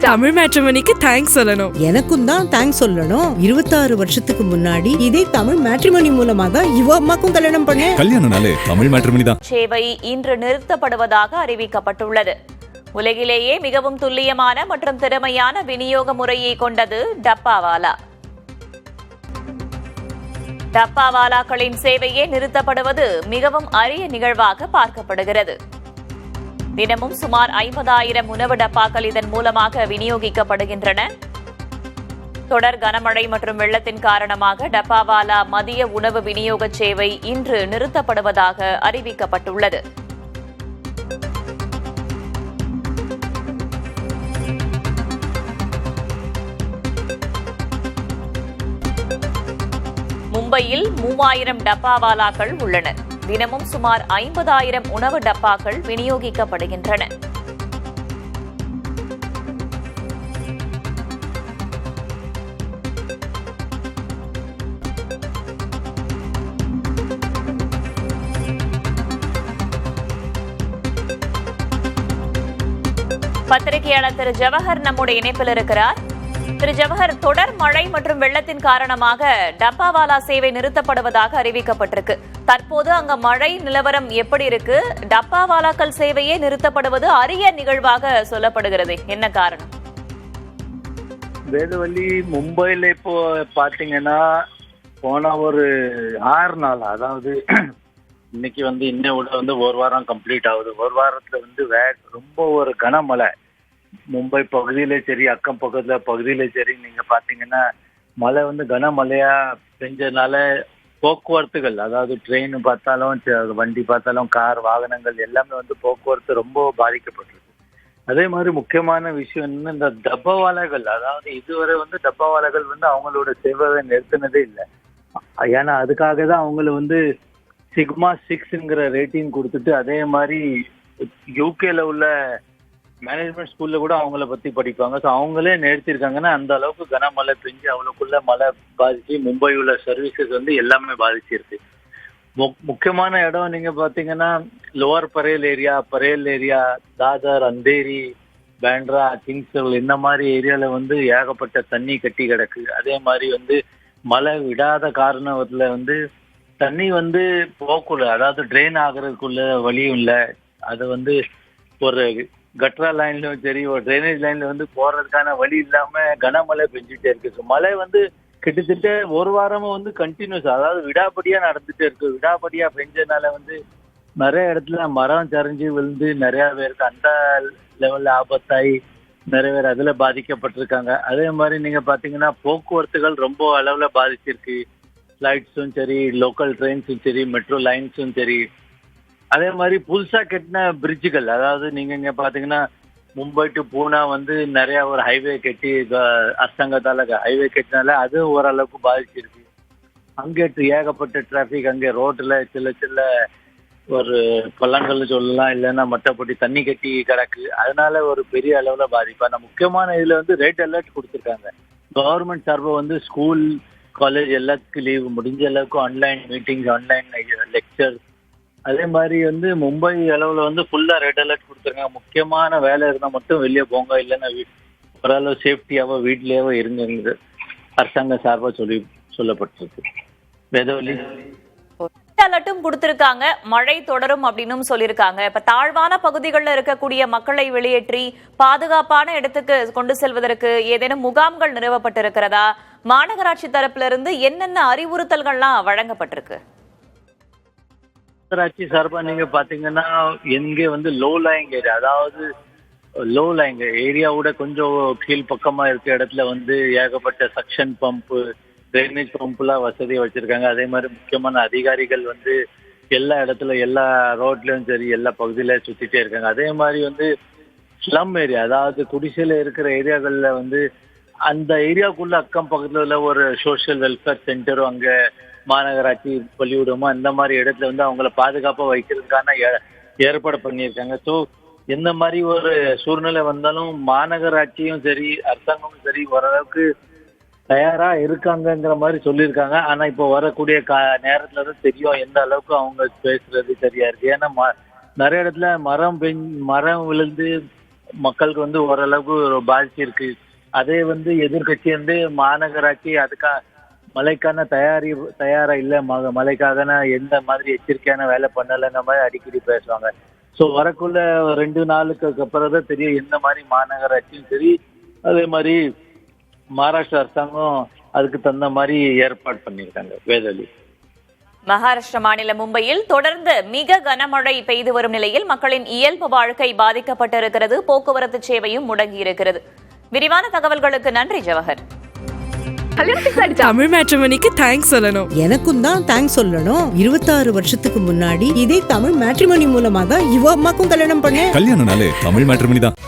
Tamil மேட்ரிமோனிக்கு thanks சொல்லணும். எனக்கும் தான் தேங்க்ஸ் சொல்லணும். 26 வருஷத்துக்கு முன்னாடி இதே தமிழ் மேட்ரிமோனி மூலமா தான் இவ அம்மாக்கும் கல்யாணம் பண்ணேன். கல்யாணம்னாலே தமிழ் மேட்ரிமோனி தான். சேவை இன்று நிறுத்தப்படுவதாக அறிவிக்கப்பட்டுள்ளது. உலகிலேயே மிகவும் துல்லியமான மற்றும் திறமையான விநியோக முறையை கொண்டது டப்பாவாலா. டப்பாவாலாக்களின் சேவையே நிறுத்தப்படுவது மிகவும் அரிய நிகழ்வாக பார்க்கப்படுகிறது. தினமும் சுமார் 50,000 உணவு டப்பாக்கள் இதன் மூலமாக விநியோகிக்கப்படுகின்றன. தொடர் கனமழை மற்றும் வெள்ளத்தின் காரணமாக டப்பாவாலா மதிய உணவு விநியோக சேவை இன்று நிறுத்தப்படுவதாக அறிவிக்கப்பட்டுள்ளது. மும்பையில் 3000 டப்பாவாலாக்கள் உள்ளன. தினமும் சுமார் 50,000 உணவு டப்பாக்கள் விநியோகிக்கப்படுகின்றன. பத்திரிகையாளர் திரு ஜவஹர் நம்முடைய இணைப்பில் இருக்கிறார். திரு ஜவஹர், தொடர் மழை மற்றும் வெள்ளத்தின் காரணமாக டப்பாவாலா சேவை நிறுத்தப்படுவதாக அறிவிக்கப்பட்டிருக்கு. தற்போது அங்க மழை நிலவரம் எப்படி இருக்கு? டப்பாவாலாக்கள் சேவையே நிறுத்தப்படுவது அரிய நிகழ்வாக சொல்லப்படுகிறது. என்ன காரணம்? வேதவள்ளி, மும்பைல இப்போ பாத்தீங்கன்னா போன ஒரு 6 நாள், அதாவது இன்னைக்கு இன்னையோட ஒரு வாரம் கம்ப்ளீட் ஆகுது. ஒரு வாரத்துல ரொம்ப ஒரு கனமழை மும்பை பகுதியில சரி, அக்கம் பக்கத்துல பகுதியில சரி, நீங்க பாத்தீங்கன்னா மழை கனமழையா பெஞ்சதுனால போக்குவரத்துகள், அதாவது ட்ரெயின் பார்த்தாலும் வண்டி பார்த்தாலும் கார் வாகனங்கள் எல்லாமே போக்குவரத்து ரொம்ப பாதிக்கப்பட்டிருக்கு. அதே மாதிரி முக்கியமான விஷயம் இந்த டப்பாவாலைகள், அதாவது இதுவரை டப்பாவாலைகள் அவங்களோட சேவையை நிறுத்தினதே இல்லை. ஏன்னா அதுக்காக தான் அவங்கள சிக்மா 6ங்கிற ரேட்டிங் கொடுத்துட்டு, அதே மாதிரி யூகேல உள்ள மேனேஜ்மெண்ட் ஸ்கூல்ல கூட அவங்கள பத்தி படிப்பாங்க. ஸோ அவங்களே நிறுத்திருக்காங்கன்னா அந்த அளவுக்கு கனமழை பெஞ்சு அவ்வளோக்குள்ள மழை பாதிச்சு மும்பை உள்ள சர்வீசஸ் எல்லாமே பாதிச்சிருக்கு. முக்கியமான இடம் நீங்க பாத்தீங்கன்னா லோவர் பரேல் ஏரியா, தாதர், அந்தேரி, பேண்ட்ரா, கிங்ஸ்வெல் இந்த மாதிரி ஏரியால ஏகப்பட்ட தண்ணி கட்டி கிடக்கு. அதே மாதிரி மழை விடாத காரணத்துல தண்ணி போக்குள்ள, அதாவது ட்ரெயின் ஆகுறதுக்குள்ள வழியும் இல்லை. அது ஒரு கட்ரா லைன்லயும் சரி, ஒரு ட்ரைனேஜ் லைன்ல போறதுக்கான வழி இல்லாம கனமழை பெஞ்சுட்டே இருக்கு. மழை கிட்டத்தட்ட ஒரு வாரமும் கண்டினியூஸ், அதாவது விடாபடியா நடந்துட்டே இருக்கு. விடாபடியா பெஞ்சதுனால நிறைய இடத்துல மரம் சரிஞ்சு விழுந்து நிறைய பேருக்கு அந்த லெவல்ல ஆபத்தாயி நிறைய பேர் அதுல பாதிக்கப்பட்டிருக்காங்க. அதே மாதிரி நீங்க பாத்தீங்கன்னா போக்குவரத்துகள் ரொம்ப அளவுல பாதிச்சிருக்கு. ஃபிளைட்ஸும் சரி, லோக்கல் ட்ரெயின்ஸும் சரி, மெட்ரோ லைன்ஸும் சரி. அதே மாதிரி புதுசா கட்டின பிரிட்ஜுகள், அதாவது நீங்க இங்க பாத்தீங்கன்னா மும்பை டு பூனா நிறைய ஒரு ஹைவே கட்டி அரசாங்கத்தால ஹைவே கட்டினால அது ஓரளவுக்கு பாதிச்சிருக்கு. அங்கே ஏகப்பட்ட டிராபிக், அங்கே ரோட்ல சில ஒரு பள்ளங்கள் சொல்லலாம், இல்லைன்னா மற்றபடி தண்ணி கட்டி கிடக்கு. அதனால ஒரு பெரிய அளவுல பாதிப்பு. ஆனா முக்கியமான இதுல ரெட் அலர்ட் கொடுத்துருக்காங்க கவர்மெண்ட் சார்பா. ஸ்கூல், காலேஜ் எல்லாத்துக்கும் லீவு, முடிஞ்ச அளவுக்கு ஆன்லைன் மீட்டிங்ஸ், ஆன்லைன் லெக்சர். அதே மாதிரி மும்பை அளவுல ஃபுல்லா ரெட் அலர்ட் கொடுத்துருக்காங்க. முக்கியமான வேலை இருந்தா மட்டும் வெளியே போங்க, இல்லைன்னா ஓரளவு சேஃப்டியாவோ வீட்லயாவோ இருங்க அரசாங்க சார்பா சொல்லப்பட்டிருக்கு. வேதவள்ளி, அலர்ட்டும் கொடுத்திருக்காங்க. மழை தொடரும் அப்படின்னு சொல்லியிருக்காங்க. இப்ப தாழ்வான பகுதிகளில் இருக்கக்கூடிய மக்களை வெளியேற்றி பாதுகாப்பான இடத்துக்கு கொண்டு செல்வதற்கு ஏதேனும் முகாம்கள் நிறுவப்பட்டிருக்கிறதா? மாநகராட்சி தரப்புல இருந்து என்னென்ன அறிவுறுத்தல்கள்லாம் வழங்கப்பட்டிருக்கு? நகராட்சி சார்பா நீங்க பாத்தீங்கன்னா எங்கே லோ லைங் ஏரியா, அதாவது லோ லைங் ஏரியாவோட கொஞ்சம் கீழ் பக்கமா இருக்க இடத்துல ஏகப்பட்ட சக்ஷன் பம்ப், ட்ரைனேஜ் பம்ப்லாம் வசதியை வச்சிருக்காங்க. அதே மாதிரி முக்கியமான அதிகாரிகள் எல்லா இடத்துல, எல்லா ரோட்லயும் சரி, எல்லா பகுதியில சுத்திட்டே இருக்காங்க. அதே மாதிரி ஸ்லம் ஏரியா, அதாவது குடிசையில இருக்கிற ஏரியாக்கள்ல அந்த ஏரியாவுக்குள்ள அக்கம் பக்கத்துல உள்ள ஒரு சோசியல் வெல்ஃபேர் சென்டரும், அங்க மாநகராட்சி பள்ளிக்கூடமோ இந்த மாதிரி இடத்துல அவங்கள பாதுகாப்பா வைக்கிறதுக்கான ஏற்பாடு பண்ணியிருக்காங்க. ஸோ எந்த மாதிரி ஒரு சூழ்நிலை வந்தாலும் மாநகராட்சியும் சரி, அரசாங்கமும் சரி ஓரளவுக்கு தயாரா இருக்காங்கிற மாதிரி சொல்லியிருக்காங்க. ஆனா இப்போ வரக்கூடிய நேரத்துல தான் தெரியும் எந்த அளவுக்கு அவங்க பேசுறது சரியா இருக்கு. ஏன்னா நிறைய இடத்துல மரம் விழுந்து மக்களுக்கு வந்து ஓரளவுக்கு ஒரு பாதிச்சிருக்கு. அதே வந்து எதிர்கட்சி வந்து மாநகராட்சி மழைக்கான தயாரா இல்ல, மழைக்காக எந்த மாதிரி எச்சரிக்கையான வேலை பண்ணலன்ற மாதிரி அடிக்கடி பேசுவாங்க. ஸோ வரக்குள்ள 2 நாளுக்கு அப்புறம் தான் தெரியும் எந்த மாதிரி மாநகராட்சியும் சரி, அதே மாதிரி மகாராஷ்டிரா அரசாங்கம் அதுக்கு தகுந்த மாதிரி ஏற்பாடு பண்ணியிருக்காங்க. வேதலி மகாராஷ்டிரா மாநிலம் மும்பையில் தொடர்ந்து மிக கனமழை பெய்து வரும் நிலையில் மக்களின் இயல்பு வாழ்க்கை பாதிக்கப்பட்டிருக்கிறது. போக்குவரத்து சேவையும் முடங்கியிருக்கிறது. விரிவான தகவல்களுக்கு நன்றி ஜவஹர். தமிழ் மேட்ரிமோனிக்கு தேங்க்ஸ் சொல்லணும். எனக்கும் தான் தேங்க்ஸ் சொல்லணும். 26 வருஷத்துக்கு முன்னாடி இதே தமிழ் மேட்ரிமோனி மூலமா தான் இவ அம்மாக்கும் கல்யாணம் பண்ணேன். கல்யாணம்னாலே தமிழ் மேட்ரிமோனி தான்.